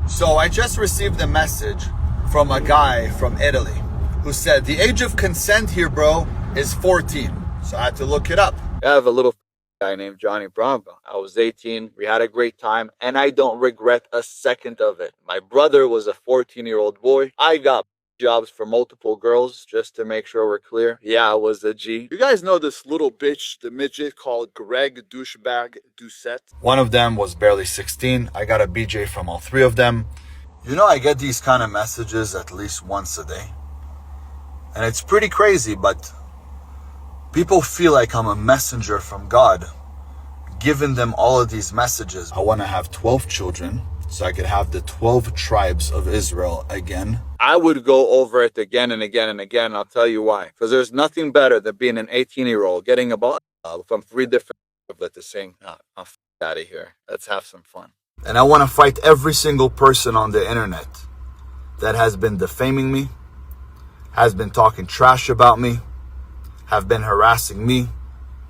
So I just received a message from a guy from Italy who said the age of consent here, bro, is 14. So I had to look it up. I have a little guy named Johnny Bravo. I was 18. We had a great time, and I don't regret a second of it. My brother was a 14-year-old boy. I got jobs for multiple girls, just to make sure we're clear. Yeah, I was a G. You guys know this little bitch, the midget called Greg douchebag Ducette? One of them was barely 16. I got a BJ from all three of them. You know, I get these kind of messages at least once a day. And it's pretty crazy, but people feel like I'm a messenger from God, giving them all of these messages. I want to have 12 children so I could have the 12 tribes of Israel again. I would go over it again and again and again. I'll tell you why. Because there's nothing better than being an 18-year-old getting a ball from 3 different people to saying, I'm out of here. Let's have some fun. And I want to fight every single person on the internet that has been defaming me, has been talking trash about me, have been harassing me.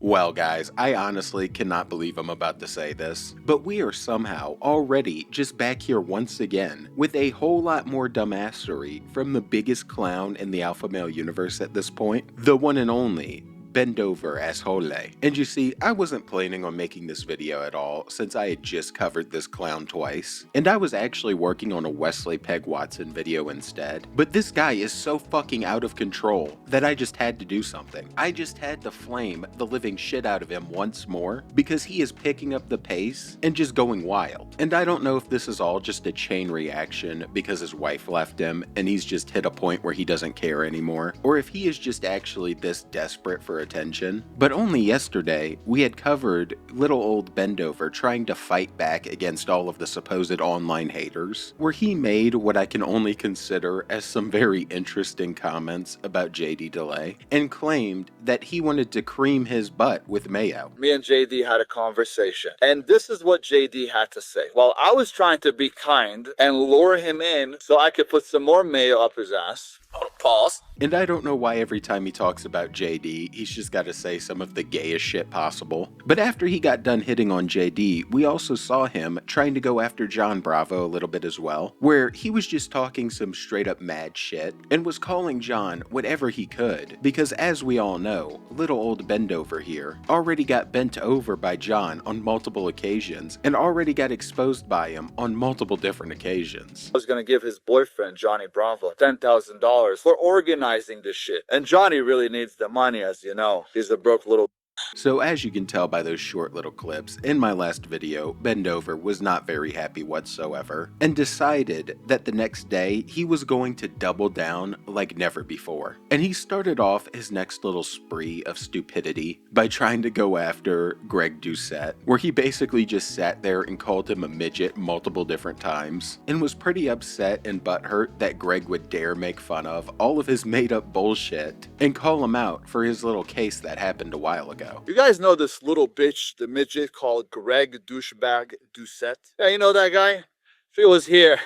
Well, guys, I honestly cannot believe I'm about to say this, but we are somehow already just back here once again with a whole lot more dumbassery from the biggest clown in the alpha male universe at this point, the one and only Bend Over Azoulay. And you see, I wasn't planning on making this video at all since I had just covered this clown twice, and I was actually working on a Wesley Peg Watson video instead. But this guy is so fucking out of control that I just had to do something. I just had to flame the living shit out of him once more because he is picking up the pace and just going wild. And I don't know if this is all just a chain reaction because his wife left him and he's just hit a point where he doesn't care anymore, or if he is just actually this desperate for attention. But only yesterday, we had covered little old Bendover trying to fight back against all of the supposed online haters, where he made what I can only consider as some very interesting comments about JD Delay, and claimed that he wanted to cream his butt with mayo. Me and JD had a conversation, and this is what JD had to say. While I was trying to be kind and lure him in so I could put some more mayo up his ass. Pause. And I don't know why every time he talks about JD, he's just got to say some of the gayest shit possible. But after he got done hitting on JD, we also saw him trying to go after John Bravo a little bit as well, where he was just talking some straight up mad shit and was calling John whatever he could, because as we all know, little old Bendover here already got bent over by John on multiple occasions and already got exposed by him on multiple different occasions. I was gonna give his boyfriend, Johnny Bravo, $10,000 for organizing this shit. And Johnny really needs the money, as you know. He's a broke little. So as you can tell by those short little clips, in my last video, Bendover was not very happy whatsoever, and decided that the next day he was going to double down like never before. And he started off his next little spree of stupidity by trying to go after Greg Doucette, where he basically just sat there and called him a midget multiple different times, and was pretty upset and butthurt that Greg would dare make fun of all of his made up bullshit and call him out for his little case that happened a while ago. You guys know this little bitch, the midget called Greg douchebag Ducette? Yeah, you know that guy? If he was here,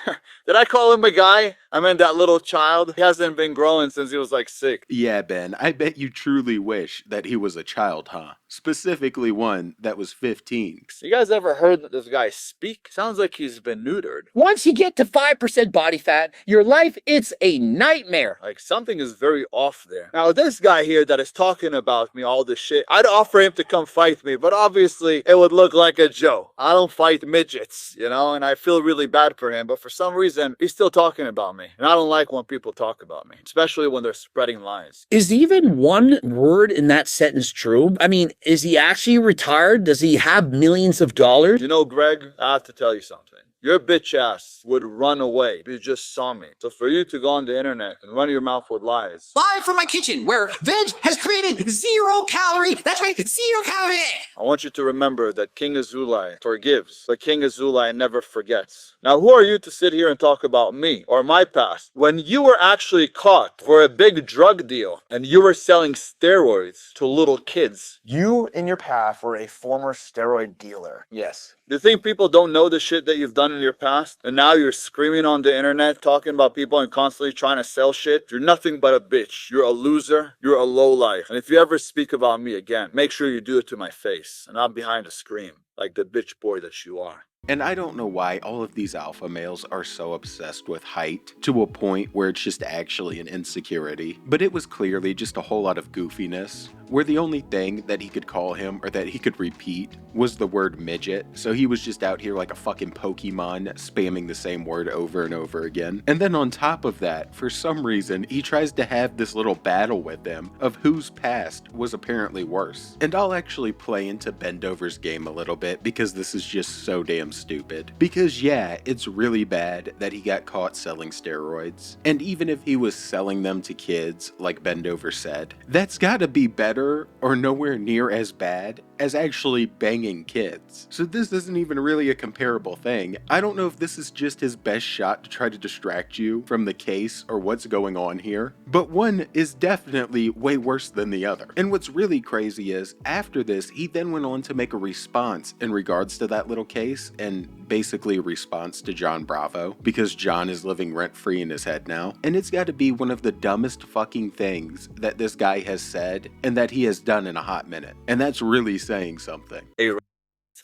did I call him a guy? I meant that little child. He hasn't been growing since he was like 6. Yeah, Ben, I bet you truly wish that he was a child, huh? Specifically one that was 15. You guys ever heard that this guy speak? Sounds like he's been neutered. Once you get to 5% body fat, your life, it's a nightmare. Like something is very off there. Now this guy here that is talking about me all this shit, I'd offer him to come fight me, but obviously it would look like a joke. I don't fight midgets, you know, and I feel really bad for him, but for some reason he's still talking about me, and I don't like when people talk about me, especially when they're spreading lies. Is even one word in that sentence true? I mean, is he actually retired? Does he have millions of dollars? You know, Greg, I have to tell you something. Your bitch ass would run away if you just saw me. So for you to go on the internet and run your mouth with lies. Live from my kitchen, where veg has created 0 calorie. That's right, 0 calorie. I want you to remember that King Azoulay forgives, but King Azoulay never forgets. Now, who are you to sit here and talk about me or my past when you were actually caught for a big drug deal and you were selling steroids to little kids? You, in your past, were a former steroid dealer. Yes. Do you think people don't know the shit that you've done in your past? And now you're screaming on the internet, talking about people and constantly trying to sell shit? You're nothing but a bitch. You're a loser. You're a lowlife. And if you ever speak about me again, make sure you do it to my face and not behind a screen like the bitch boy that you are. And I don't know why all of these alpha males are so obsessed with height to a point where it's just actually an insecurity. But it was clearly just a whole lot of goofiness, where the only thing that he could call him or that he could repeat was the word midget. So he was just out here like a fucking Pokemon spamming the same word over and over again. And then on top of that, for some reason, he tries to have this little battle with them of whose past was apparently worse. And I'll actually play into Bendover's game a little bit because this is just so damn stupid. Because yeah, it's really bad that he got caught selling steroids. And even if he was selling them to kids, like Bendover said, that's gotta be better or nowhere near as bad as actually banging kids. So this isn't even really a comparable thing. I don't know if this is just his best shot to try to distract you from the case or what's going on here, but one is definitely way worse than the other. And what's really crazy is, after this, he then went on to make a response in regards to that little case, and basically a response to John Bravo, because John is living rent-free in his head now. And it's gotta be one of the dumbest fucking things that this guy has said and that he has done in a hot minute. And that's really saying something.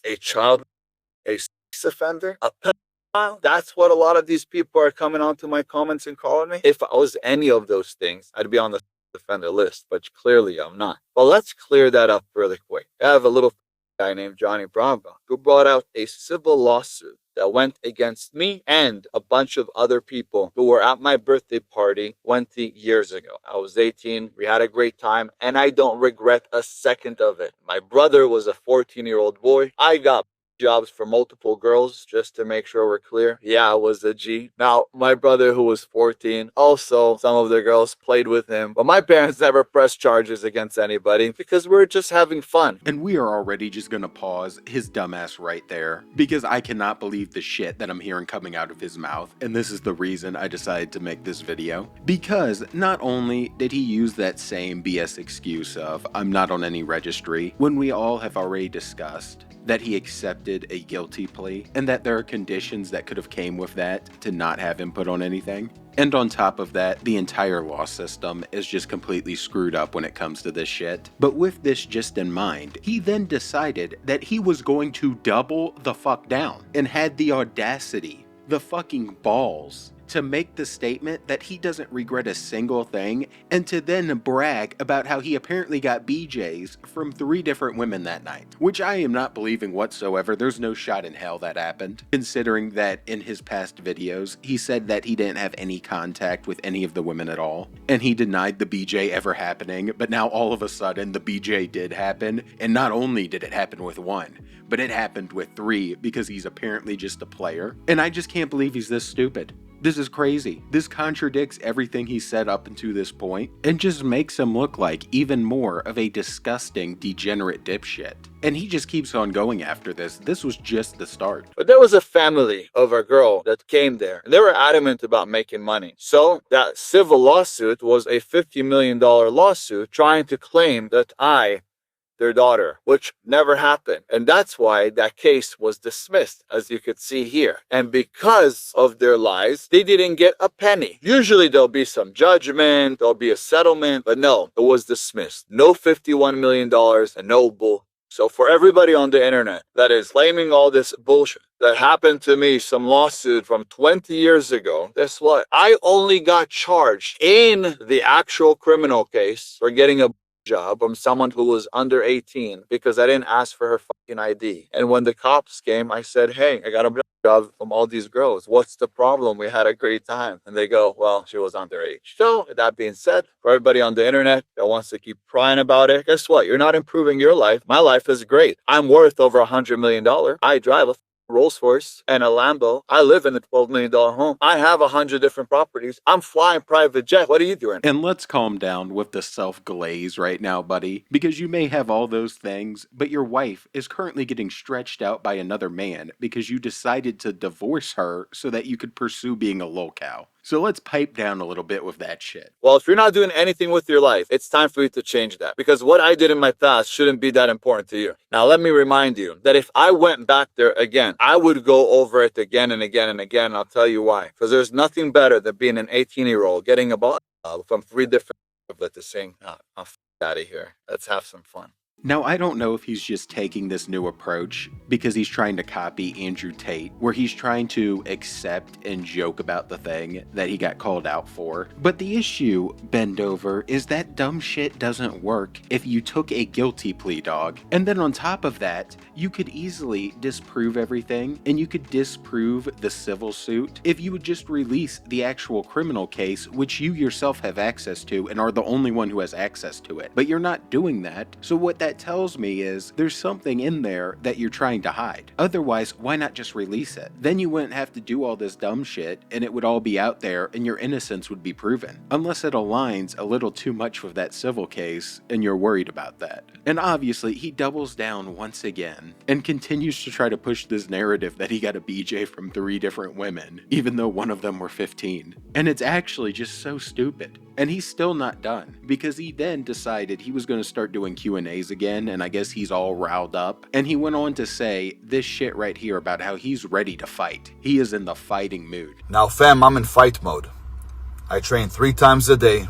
A child, a sex offender, a pedophile. That's what a lot of these people are coming onto my comments and calling me. If I was any of those things, I'd be on the offender list, but clearly I'm not. Well, let's clear that up really quick. I have a little guy named Johnny Bravo who brought out a civil lawsuit that went against me and a bunch of other people who were at my birthday party 20 years ago. I was 18, we had a great time, and I don't regret a second of it. My brother was a 14-year-old boy. I got jobs for multiple girls, just to make sure we're clear. Yeah, I was a G. Now, my brother, who was 14, also, some of the girls played with him, but my parents never pressed charges against anybody because we were just having fun. And we are already just gonna pause his dumbass right there, because I cannot believe the shit that I'm hearing coming out of his mouth, and this is the reason I decided to make this video. Because not only did he use that same BS excuse of, I'm not on any registry, when we all have already discussed that he accepted a guilty plea, and that there are conditions that could have came with that to not have him put on anything. And on top of that, the entire law system is just completely screwed up when it comes to this shit. But with this just in mind, he then decided that he was going to double the fuck down, and had the audacity, the fucking balls, to make the statement that he doesn't regret a single thing, and to then brag about how he apparently got BJs from 3 different women that night. Which I am not believing whatsoever. There's no shot in hell that happened, considering that in his past videos, he said that he didn't have any contact with any of the women at all, and he denied the BJ ever happening, but now all of a sudden the BJ did happen, and not only did it happen with 1, but it happened with 3 because he's apparently just a player. And I just can't believe he's this stupid. This is crazy. This contradicts everything he said up until this point, and just makes him look like even more of a disgusting, degenerate dipshit. And he just keeps on going after this. This was just the start. But there was a family of a girl that came there, and they were adamant about making money. So that civil lawsuit was a $50 million lawsuit trying to claim that I, their daughter, which never happened. And that's why that case was dismissed, as you could see here. And because of their lies, they didn't get a penny. Usually there'll be some judgment, there'll be a settlement, but no, it was dismissed. No $51 million and no bull. So for everybody on the internet that is claiming all this bullshit that happened to me, some lawsuit from 20 years ago, guess what? I only got charged in the actual criminal case for getting a job from someone who was under 18 because I didn't ask for her fucking ID. And when the cops came, I said, hey, I got a job from all these girls. What's the problem? We had a great time. And they go, well, she was underage. So that being said, for everybody on the internet that wants to keep crying about it, guess what? You're not improving your life. My life is great. I'm worth over $100 million. I drive a Rolls Royce and a Lambo. I live in a $12 million home. I have 100 different properties. I'm flying private jet. What are you doing? And let's calm down with the self-glaze right now, buddy, because you may have all those things, but your wife is currently getting stretched out by another man because you decided to divorce her so that you could pursue being a lolcow. So let's pipe down a little bit with that shit. Well, if you're not doing anything with your life, it's time for you to change that, because what I did in my past shouldn't be that important to you. Now, let me remind you that if I went back there again, I would go over it again and again and again. And I'll tell you why. Because there's nothing better than being an 18-year-old getting a ball from 3 different people to sing, I'm out of here. Let's have some fun. Now, I don't know if he's just taking this new approach because he's trying to copy Andrew Tate, where he's trying to accept and joke about the thing that he got called out for. But the issue, bend over, is that dumb shit doesn't work if you took a guilty plea, dog. And then on top of that, you could easily disprove everything, and you could disprove the civil suit if you would just release the actual criminal case, which you yourself have access to and are the only one who has access to it. But you're not doing that, so what that tells me is there's something in there that you're trying to hide. Otherwise, why not just release it? Then you wouldn't have to do all this dumb shit and it would all be out there and your innocence would be proven. Unless it aligns a little too much with that civil case and you're worried about that. And obviously, he doubles down once again and continues to try to push this narrative that he got a BJ from 3 different women, even though one of them were 15. And it's actually just so stupid. And he's still not done, because he then decided he was going to start doing Q&As again, and I guess he's all riled up. And he went on to say this shit right here about how he's ready to fight. He is in the fighting mood. Now fam, I'm in fight mode. I train 3 times a day.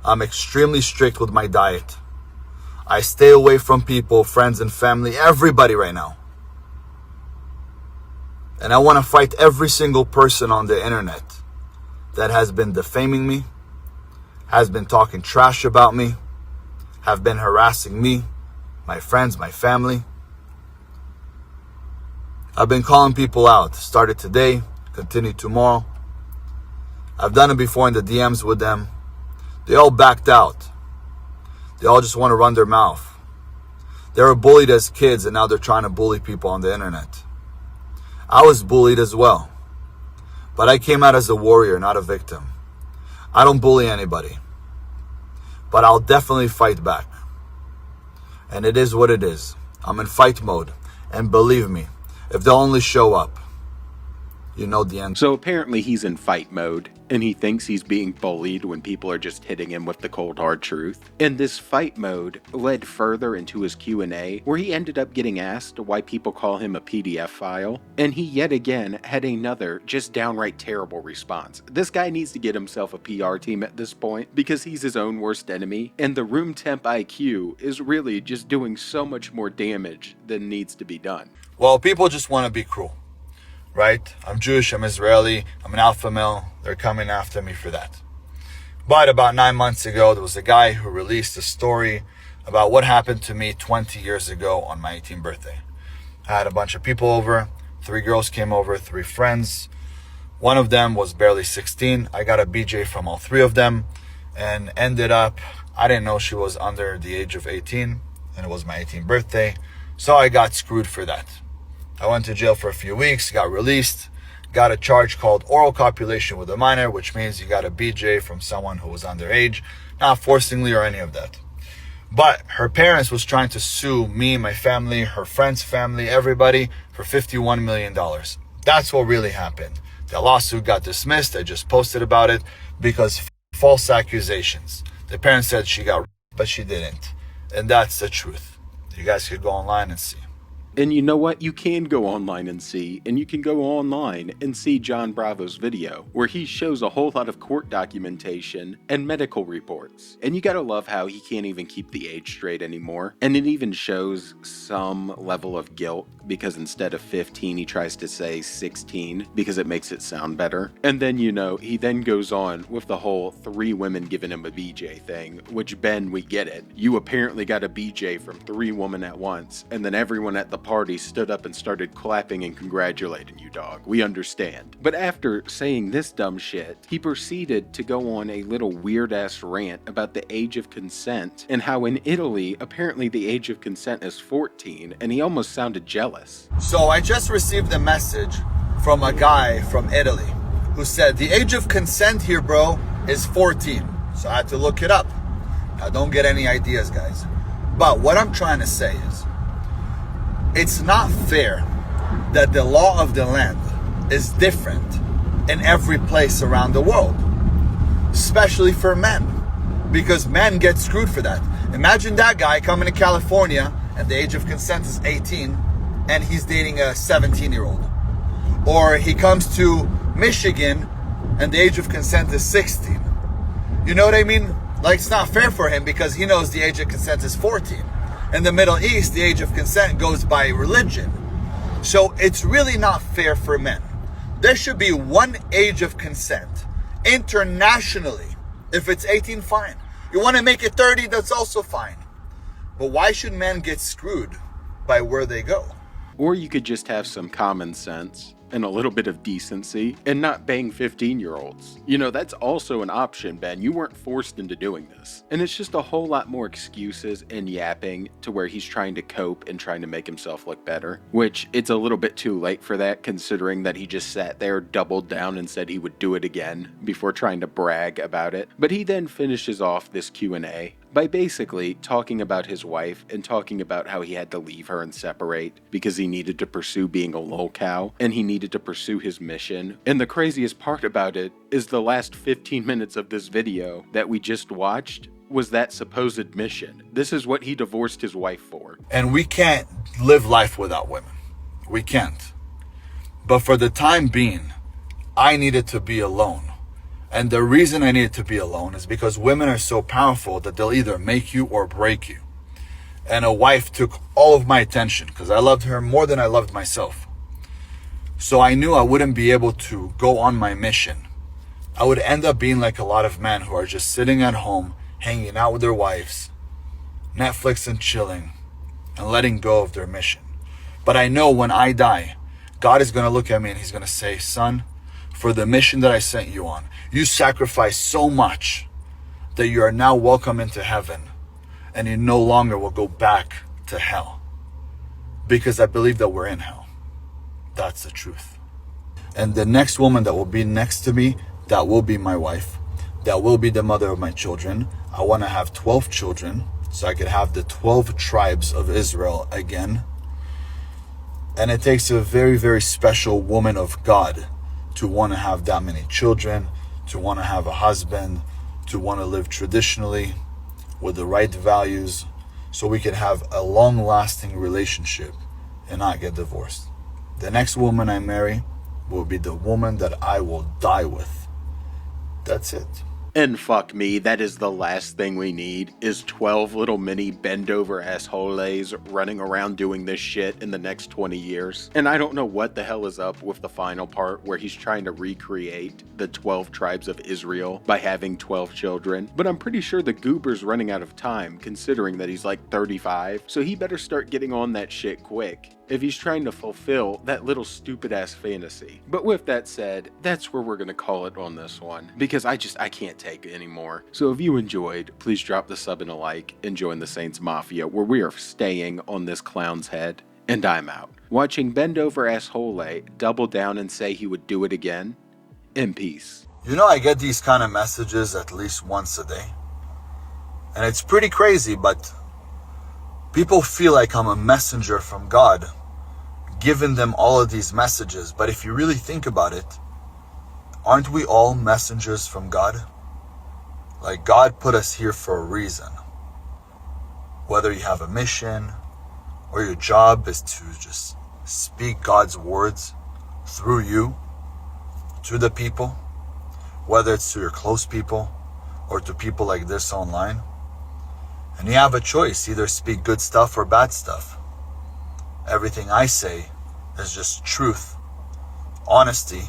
I'm extremely strict with my diet. I stay away from people, friends and family, everybody right now. And I want to fight every single person on the internet that has been defaming me, has been talking trash about me, have been harassing me, my friends, my family. I've been calling people out. Started today, continued tomorrow. I've done it before in the DMs with them. They all backed out. They all just want to run their mouth. They were bullied as kids and now they're trying to bully people on the internet. I was bullied as well. But I came out as a warrior, not a victim. I don't bully anybody. But I'll definitely fight back. And it is what it is. I'm in fight mode. And believe me, if they'll only show up, you know the end. So apparently he's in fight mode, and he thinks he's being bullied when people are just hitting him with the cold hard truth. And this fight mode led further into his Q&A, where he ended up getting asked why people call him a PDF file, and he yet again had another just downright terrible response. This guy needs to get himself a PR team at this point, because he's his own worst enemy, and the room temp IQ is really just doing so much more damage than needs to be done. Well, people just want to be cruel. Right? I'm Jewish, I'm Israeli, I'm an alpha male. They're coming after me for that. But about 9 months ago, there was a guy who released a story about what happened to me 20 years ago on my 18th birthday. I had a bunch of people over. 3 girls came over, 3 friends. One of them was barely 16. I got a BJ from all 3 of them and ended up, I didn't know she was under the age of 18 and it was my 18th birthday. So I got screwed for that. I went to jail for a few weeks, got released, got a charge called oral copulation with a minor, which means you got a BJ from someone who was underage, not forcingly or any of that. But her parents was trying to sue me, my family, her friend's family, everybody for $51 million. That's what really happened. The lawsuit got dismissed. I just posted about it because false accusations. The parents said she got raped, but she didn't. And that's the truth. You guys could go online and see. And you know what? You can go online and see, and you can go online and see John Bravo's video, where he shows a whole lot of court documentation and medical reports. And you gotta love how he can't even keep the age straight anymore. And it even shows some level of guilt, because instead of 15, he tries to say 16, because it makes it sound better. And then, you know, he then goes on with the whole 3 women giving him a BJ thing, which, Ben, we get it. You apparently got a BJ from 3 women at once, and then everyone at the party stood up and started clapping and congratulating you, dog. We understand. But after saying this dumb shit, he proceeded to go on a little weird-ass rant about the age of consent and how in Italy, apparently the age of consent is 14, and he almost sounded jealous. So I just received a message from a guy from Italy who said the age of consent here, bro, is 14. So I had to look it up. Now don't get any ideas, guys. But what I'm trying to say is, it's not fair that the law of the land is different in every place around the world, especially for men, because men get screwed for that. Imagine that guy coming to California and the age of consent is 18 and he's dating a 17-year-old. Or he comes to Michigan and the age of consent is 16. You know what I mean? Like, it's not fair for him because he knows the age of consent is 14. In the Middle East, the age of consent goes by religion. So it's really not fair for men. There should be one age of consent internationally. If it's 18, fine. You want to make it 30, that's also fine. But why should men get screwed by where they go? Or you could just have some common sense and a little bit of decency and not bang 15-year-olds. You know, that's also an option, Ben. You weren't forced into doing this. And it's just a whole lot more excuses and yapping to where he's trying to cope and trying to make himself look better. Which, it's a little bit too late for that, considering that he just sat there, doubled down, and said he would do it again before trying to brag about it. But he then finishes off this Q&A by basically talking about his wife and talking about how he had to leave her and separate because he needed to pursue being a lolcow and he needed to pursue his mission. And the craziest part about it is the last 15 minutes of this video that we just watched was that supposed mission. This is what he divorced his wife for. And we can't live life without women. We can't. But for the time being, I needed to be alone. And the reason I needed to be alone is because women are so powerful that they'll either make you or break you. And a wife took all of my attention because I loved her more than I loved myself. So I knew I wouldn't be able to go on my mission. I would end up being like a lot of men who are just sitting at home, hanging out with their wives, Netflix and chilling, and letting go of their mission. But I know when I die, God is going to look at me and he's going to say, son, for the mission that I sent you on, you sacrificed so much that you are now welcome into heaven and you no longer will go back to hell. Because I believe that we're in hell. That's the truth. And the next woman that will be next to me, that will be my wife. That will be the mother of my children. I want to have 12 children so I could have the 12 tribes of Israel again. And it takes a very, very special woman of God to want to have that many children, to want to have a husband, to want to live traditionally with the right values so we can have a long-lasting relationship and not get divorced. The next woman I marry will be the woman that I will die with. That's it. And fuck me, that is the last thing we need, is 12 little mini bend-over assholes running around doing this shit in the next 20 years. And I don't know what the hell is up with the final part where he's trying to recreate the 12 tribes of Israel by having 12 children. But I'm pretty sure the goober's running out of time, considering that he's like 35, so he better start getting on that shit quick if he's trying to fulfill that little stupid-ass fantasy. But with that said, that's where we're gonna call it on this one, because I can't take it anymore. So if you enjoyed, please drop the sub and a like and join the Saints Mafia, where we are staying on this clown's head. And I'm out. Watching Bend Over Asshole double down and say he would do it again. In peace. You know, I get these kind of messages at least once a day. And it's pretty crazy, but people feel like I'm a messenger from God, giving them all of these messages. But if you really think about it, aren't we all messengers from God? Like, God put us here for a reason. Whether you have a mission or your job is to just speak God's words through you to the people, whether it's to your close people or to people like this online. And you have a choice, either speak good stuff or bad stuff. Everything I say is just truth, honesty,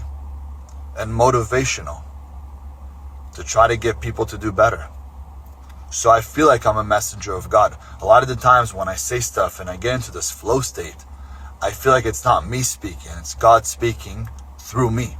and motivational to try to get people to do better. So I feel like I'm a messenger of God. A lot of the times when I say stuff and I get into this flow state, I feel like it's not me speaking, it's God speaking through me.